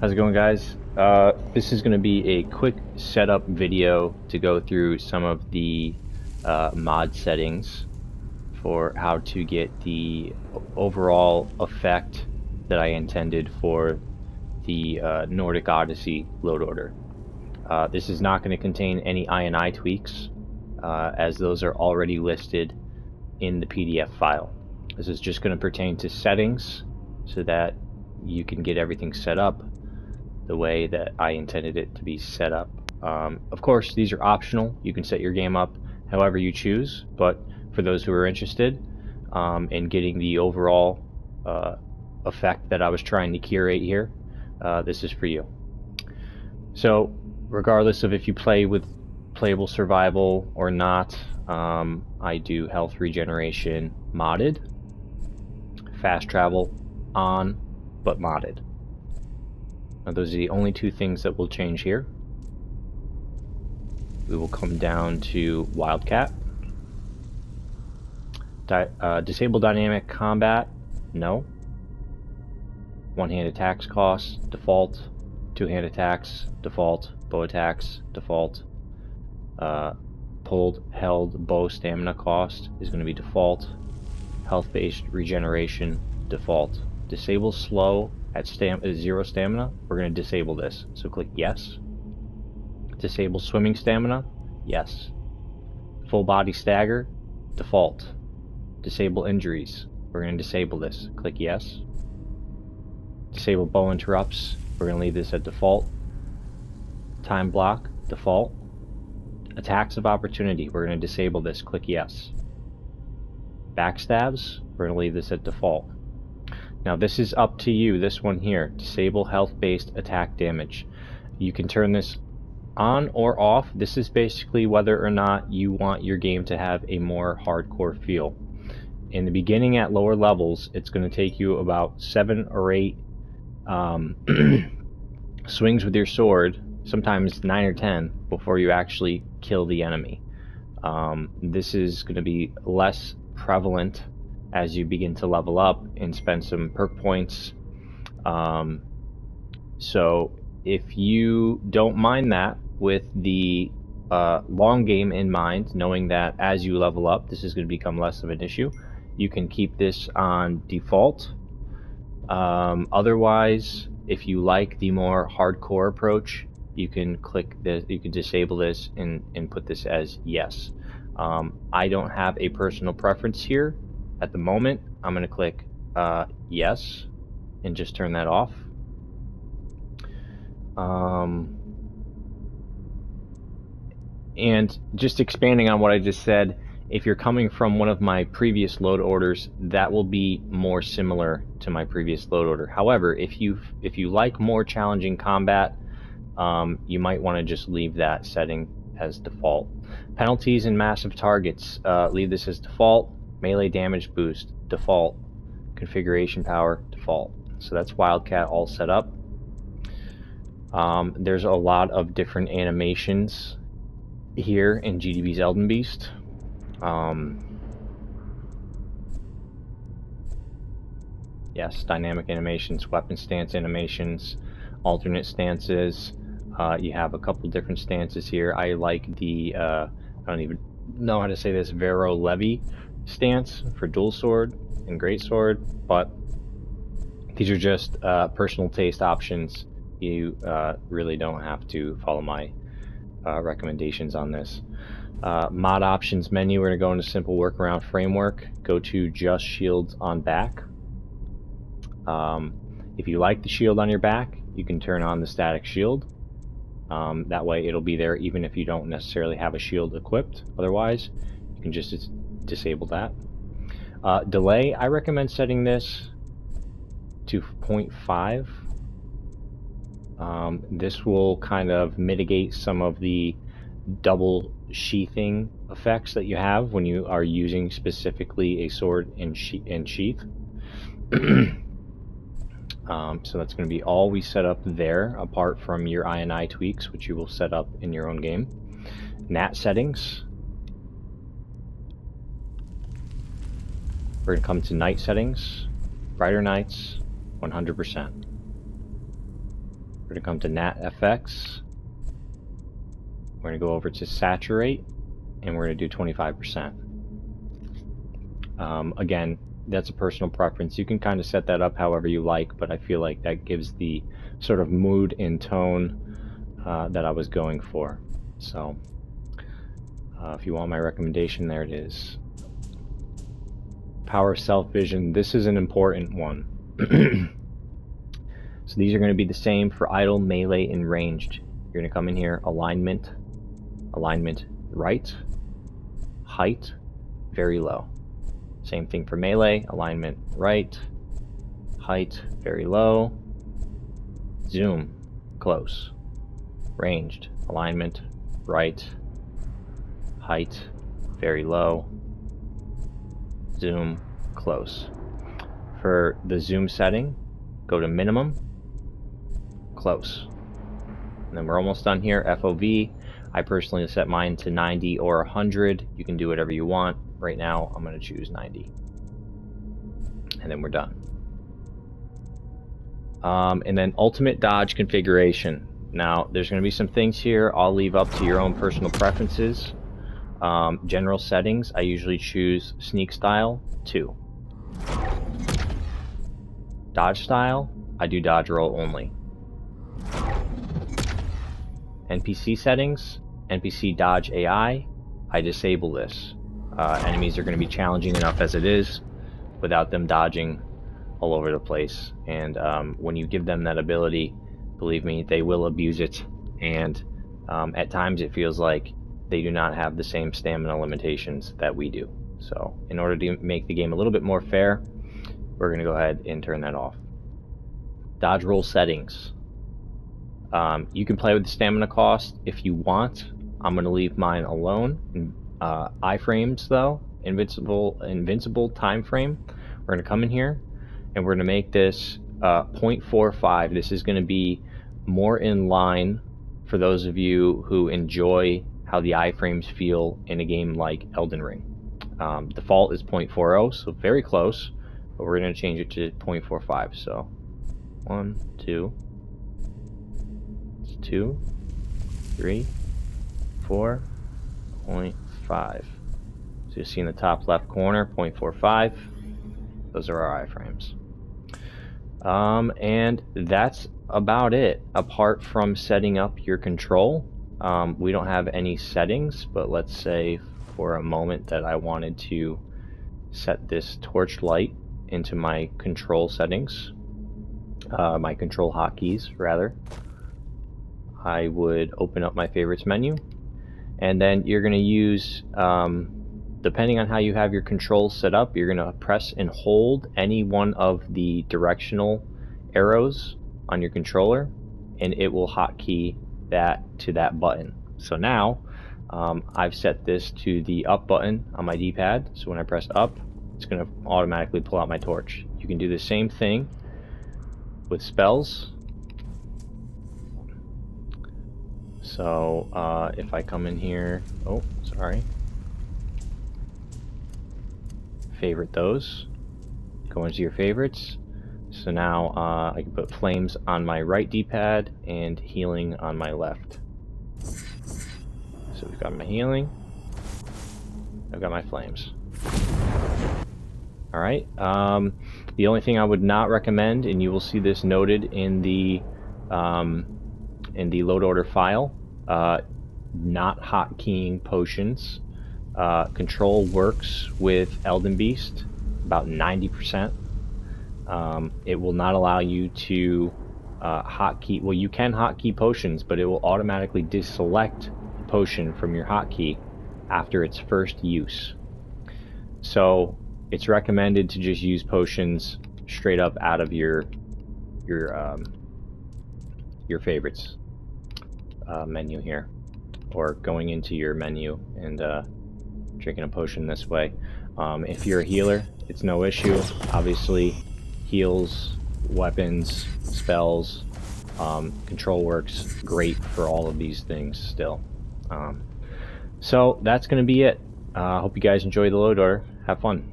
How's it going, guys? This is going to be a quick setup video to go through some of the mod settings for how to get the overall effect that I intended for the Nordic Odyssey load order. This is not going to contain any I&I tweaks, as those are already listed in the PDF file. This is just going to pertain to settings so that you can get everything set up the way that I intended it to be set up. Of course, these are optional. You can set your game up however you choose, but for those who are interested in getting the overall effect that I was trying to curate here, this is for you. So, regardless of if you play with playable survival or not, I do health regeneration modded, fast travel on, but modded. Now, those are the only two things that will change here. We will come down to Wildcat. Disable dynamic combat, no. One-hand attacks cost, default. Two-hand attacks, default. Bow attacks, default. Pulled, held, bow stamina cost is going to be default. Health-based regeneration, default. Disable slow at 0 stamina, we're going to disable this. So click yes. Disable swimming stamina, yes. Full body stagger, default. Disable injuries, we're going to disable this. Click yes. Disable bow interrupts, we're going to leave this at default. Time block, default. Attacks of opportunity, we're going to disable this. Click yes. Backstabs, we're going to leave this at default. Now this is up to you, this one here, disable health-based attack damage. You can turn this on or off. This is basically whether or not you want your game to have a more hardcore feel. In the beginning at lower levels, it's going to take you about 7 or 8 swings with your sword, sometimes 9 or 10, before you actually kill the enemy. This is going to be less prevalent as you begin to level up and spend some perk points. So if you don't mind that, with the long game in mind, knowing that as you level up this is going to become less of an issue, you can keep this on default. Otherwise, if you like the more hardcore approach, you can click this, you can disable this and put this as yes. I don't have a personal preference here at the moment. I'm going to click yes and just turn that off. And just expanding on what I just said, if you're coming from one of my previous load orders, that will be more similar to my previous load order. However, if you like more challenging combat, you might want to just leave that setting as default. Penalties and massive targets, leave this as default. Melee damage boost, default. Configuration power, default. So that's Wildcat all set up. There's a lot of different animations here in GDB's Elden Beast. Yes, dynamic animations, weapon stance animations, alternate stances. You have a couple different stances here. I like the, I don't even know how to say this, Vero Levi stance for dual sword and great sword, but these are just personal taste options. You really don't have to follow my recommendations on this. Mod options menu, we're going to go into simple workaround framework, go to just shields on back. If you like the shield on your back, you can turn on the static shield. That way it'll be there even if you don't necessarily have a shield equipped. Otherwise, you can just disable that. Delay, I recommend setting this to 0.5. This will kind of mitigate some of the double sheathing effects that you have when you are using specifically a sword in sheath. So that's going to be all we set up there, apart from your I&I tweaks, which you will set up in your own game. NAT settings. We're going to come to night settings. Brighter nights, 100%. We're going to come to Nat FX. We're going to go over to Saturate, and we're going to do 25%. Again, that's a personal preference. You can kind of set that up however you like, but I feel like that gives the sort of mood and tone that I was going for. So if you want my recommendation, there it is. Power self-vision. This is an important one. So these are going to be the same for idle, melee, and ranged. You're going to come in here, alignment right, height very low. Same thing for melee, alignment right, height very low, zoom close, ranged, alignment right, height very low, zoom close. For the zoom setting, go to minimum, close. And then we're almost done here. FOV, I personally set mine to 90 or 100. You can do whatever you want. Right now, I'm going to choose 90. And then we're done. And then ultimate dodge configuration. Now, there's going to be some things here I'll leave up to your own personal preferences. General settings, I usually choose sneak style 2. Dodge style, I do dodge roll only. NPC settings, NPC dodge AI, I disable this. Enemies are going to be challenging enough as it is without them dodging all over the place. And when you give them that ability, believe me, they will abuse it. And at times it feels like they do not have the same stamina limitations that we do. So in order to make the game a little bit more fair, we're going to go ahead and turn that off. Dodge roll settings. You can play with the stamina cost if you want. I'm going to leave mine alone. Iframes though, invincible time frame. We're going to come in here and we're going to make this 0.45. This is going to be more in line for those of you who enjoy how the iframes feel in a game like Elden Ring. Default is 0.40, so very close, but we're going to change it to 0.45. So 1, 2, 3, 4.5. So you see in the top left corner, 0.45. Those are our iframes. And that's about it. Apart from setting up your control, we don't have any settings, but let's say for a moment that I wanted to set this torch light into my control settings, my control hotkeys rather. I would open up my favorites menu, and then you're going to use, depending on how you have your controls set up, you're going to press and hold any one of the directional arrows on your controller, and it will hotkey that to that button. So now I've set this to the up button on my D-pad, so when I press up, it's going to automatically pull out my torch. You can do the same thing with spells. So if I come in here, oh sorry, favorite those, go into your favorites. So now I can put flames on my right D-pad and healing on my left. So we've got my healing, I've got my flames. Alright, the only thing I would not recommend, and you will see this noted in the load order file, not hotkeying potions. Control works with Elden Beast about 90%. It will not allow you to hotkey. Well, you can hotkey potions, but it will automatically deselect the potion from your hotkey after its first use. So it's recommended to just use potions straight up out of your favorites menu here, or going into your menu and drinking a potion this way. If you're a healer, it's no issue. Obviously, heals, weapons, spells, control works great for all of these things still. So that's going to be it. Hope you guys enjoy the load order. Have fun.